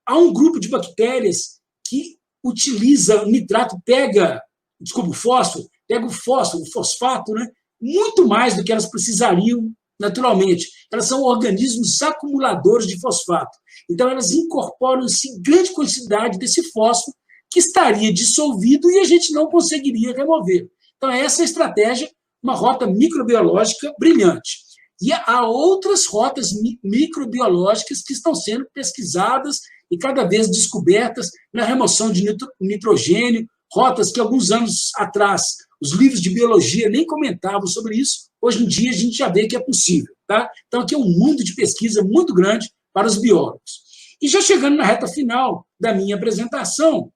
Há um grupo de bactérias que utiliza o nitrato, pega o fósforo, o fosfato, muito mais do que elas precisariam naturalmente. Elas são organismos acumuladores de fosfato. Então, elas incorporam-se grande quantidade desse fósforo que estaria dissolvido e a gente não conseguiria remover. Então, essa é a estratégia, uma rota microbiológica brilhante. E há outras rotas microbiológicas que estão sendo pesquisadas e cada vez descobertas na remoção de nitrogênio, rotas que alguns anos atrás os livros de biologia nem comentavam sobre isso. Hoje em dia a gente já vê que é possível. Tá? Então, aqui é um mundo de pesquisa muito grande para os biólogos. E já chegando na reta final da minha apresentação,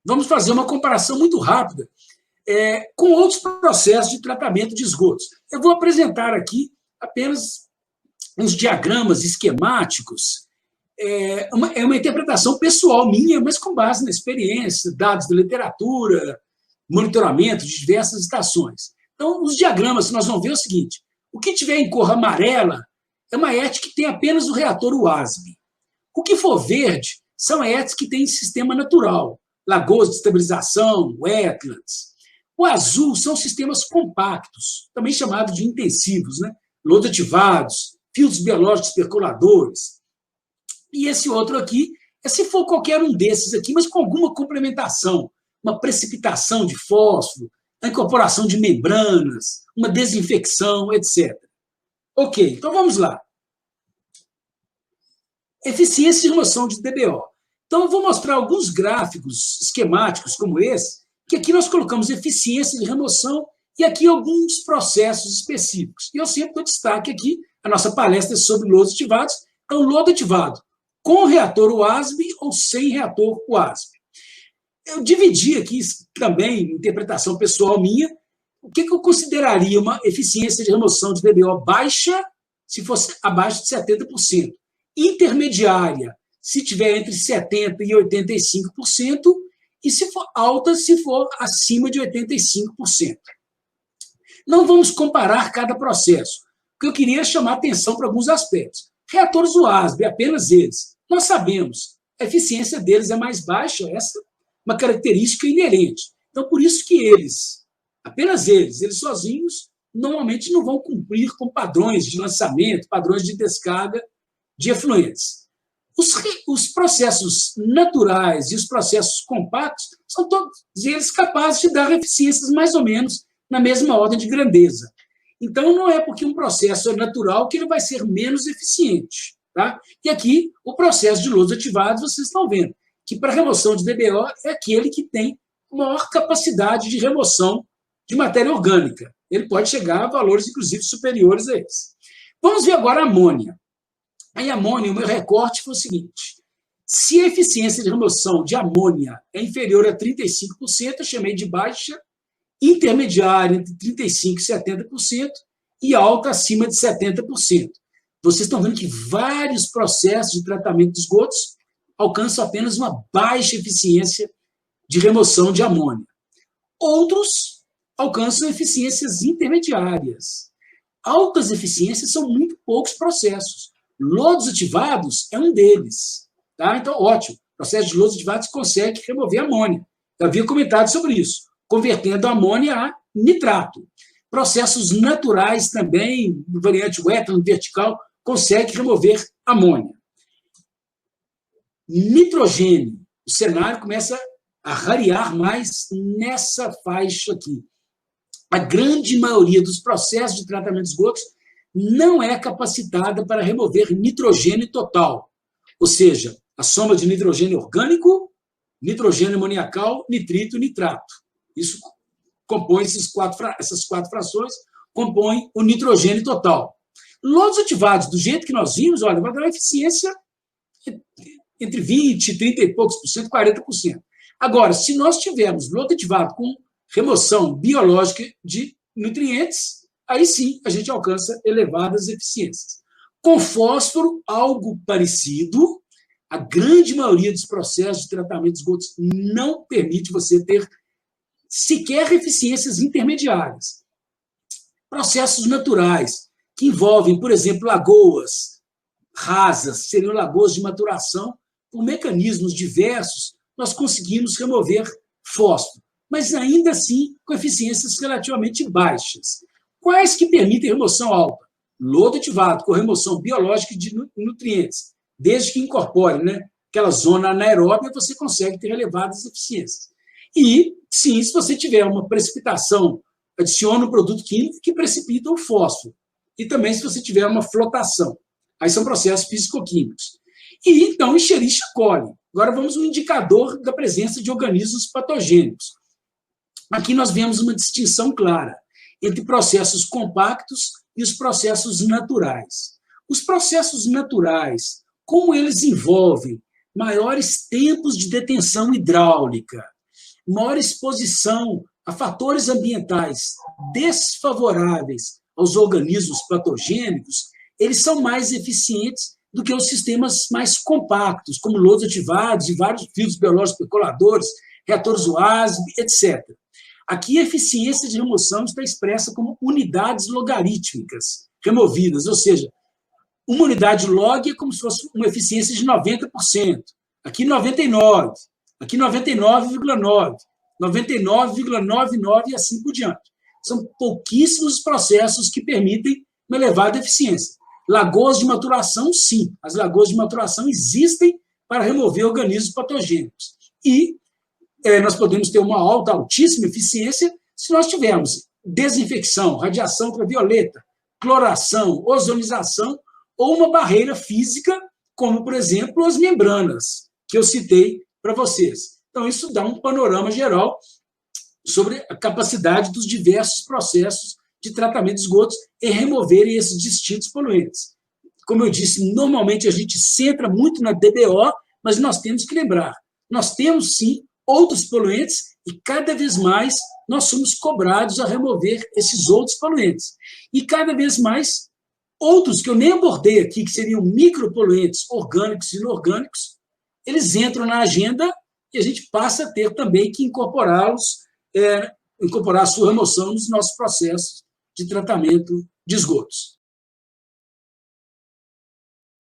vamos fazer uma comparação muito rápida com outros processos de tratamento de esgotos. Eu vou apresentar aqui apenas uns diagramas esquemáticos. É uma interpretação pessoal minha, mas com base na experiência, dados da literatura, monitoramento de diversas estações. Então, os diagramas, nós vamos ver o seguinte: o que tiver em cor amarela é uma ET que tem apenas o reator UASB. O que for verde são ETs que têm sistema natural, lagoas de estabilização, wetlands. O azul são sistemas compactos, também chamados de intensivos, lodo ativados, filtros biológicos percoladores. E esse outro aqui é se for qualquer um desses aqui, mas com alguma complementação, uma precipitação de fósforo, a incorporação de membranas, uma desinfecção, etc. Ok, então vamos lá. Eficiência de remoção de DBO. Então, eu vou mostrar alguns gráficos esquemáticos como esse, que aqui nós colocamos eficiência de remoção e aqui alguns processos específicos. E eu sempre dou destaque aqui, a nossa palestra é sobre lodos ativados. Então, lodo ativado com reator UASB ou sem reator UASB. Eu dividi aqui também, interpretação pessoal minha, o que eu consideraria uma eficiência de remoção de DBO baixa, se fosse abaixo de 70%, intermediária, se tiver entre 70% e 85%, e se for alta, se for acima de 85%. Não vamos comparar cada processo, porque eu queria chamar atenção para alguns aspectos. Reatores UASB, apenas eles. Nós sabemos, a eficiência deles é mais baixa, essa é uma característica inerente. Então, por isso que eles, apenas eles sozinhos, normalmente não vão cumprir com padrões de lançamento, padrões de descarga de efluentes. Os processos naturais e os processos compactos são todos eles capazes de dar eficiências mais ou menos na mesma ordem de grandeza. Então, não é porque um processo é natural que ele vai ser menos eficiente. Tá? E aqui, o processo de lodos ativados, vocês estão vendo que para remoção de DBO é aquele que tem maior capacidade de remoção de matéria orgânica. Ele pode chegar a valores, inclusive, superiores a esses. Vamos ver agora a amônia. Em amônia, o meu recorte foi o seguinte: se a eficiência de remoção de amônia é inferior a 35%, eu chamei de baixa, intermediária entre 35% e 70% e alta acima de 70%. Vocês estão vendo que vários processos de tratamento de esgotos alcançam apenas uma baixa eficiência de remoção de amônia. Outros alcançam eficiências intermediárias. Altas eficiências são muito poucos processos. Lodos ativados é um deles. Tá? Então, ótimo. O processo de lodos ativados consegue remover amônia. Eu havia comentado sobre isso, convertendo a amônia a nitrato. Processos naturais também, variante Wheatland vertical, consegue remover amônia. Nitrogênio. O cenário começa a rarear mais nessa faixa aqui. A grande maioria dos processos de tratamento de esgotos não é capacitada para remover nitrogênio total, ou seja, a soma de nitrogênio orgânico, nitrogênio amoniacal, nitrito e nitrato. Isso compõe essas quatro frações, compõe o nitrogênio total. Lodos ativados, do jeito que nós vimos, olha, vai dar uma eficiência entre 20%, 30 e poucos por cento, 40%. Agora, se nós tivermos lodo ativado com remoção biológica de nutrientes, aí sim a gente alcança elevadas eficiências. Com fósforo, algo parecido, a grande maioria dos processos de tratamento de esgotos não permite você ter sequer eficiências intermediárias. Processos naturais, que envolvem, por exemplo, lagoas rasas, seriam lagoas de maturação, por mecanismos diversos, nós conseguimos remover fósforo, mas ainda assim com eficiências relativamente baixas. Quais que permitem remoção alta? Lodo ativado, com remoção biológica de nutrientes, desde que incorpore, né, aquela zona anaeróbia, você consegue ter elevadas eficiências. E, sim, se você tiver uma precipitação, adiciona um produto químico que precipita o fósforo. E também se você tiver uma flotação. Aí são processos físico-químicos. E, então, Escherichia coli. Agora vamos ao indicador da presença de organismos patogênicos. Aqui nós vemos uma distinção clara entre processos compactos e os processos naturais. Os processos naturais, como eles envolvem maiores tempos de detenção hidráulica, maior exposição a fatores ambientais desfavoráveis aos organismos patogênicos, eles são mais eficientes do que os sistemas mais compactos, como lodos ativados e vários filtros biológicos percoladores, reatores WASB, etc. Aqui a eficiência de remoção está expressa como unidades logarítmicas removidas, ou seja, uma unidade log é como se fosse uma eficiência de 90%, aqui 99%, aqui 99,9%, 99,99% e assim por diante. São pouquíssimos processos que permitem uma elevada eficiência. Lagoas de maturação, sim. As lagoas de maturação existem para remover organismos patogênicos. E nós podemos ter uma altíssima eficiência se nós tivermos desinfecção, radiação ultravioleta, cloração, ozonização ou uma barreira física, como, por exemplo, as membranas, que eu citei para vocês. Então, isso dá um panorama geral sobre a capacidade dos diversos processos de tratamento de esgotos em removerem esses distintos poluentes. Como eu disse, normalmente a gente centra muito na DBO, mas nós temos que lembrar, nós temos, sim, outros poluentes e cada vez mais nós somos cobrados a remover esses outros poluentes. E cada vez mais outros que eu nem abordei aqui, que seriam micropoluentes orgânicos e inorgânicos, eles entram na agenda e a gente passa a ter também que incorporá-los, incorporar a sua remoção nos nossos processos de tratamento de esgotos.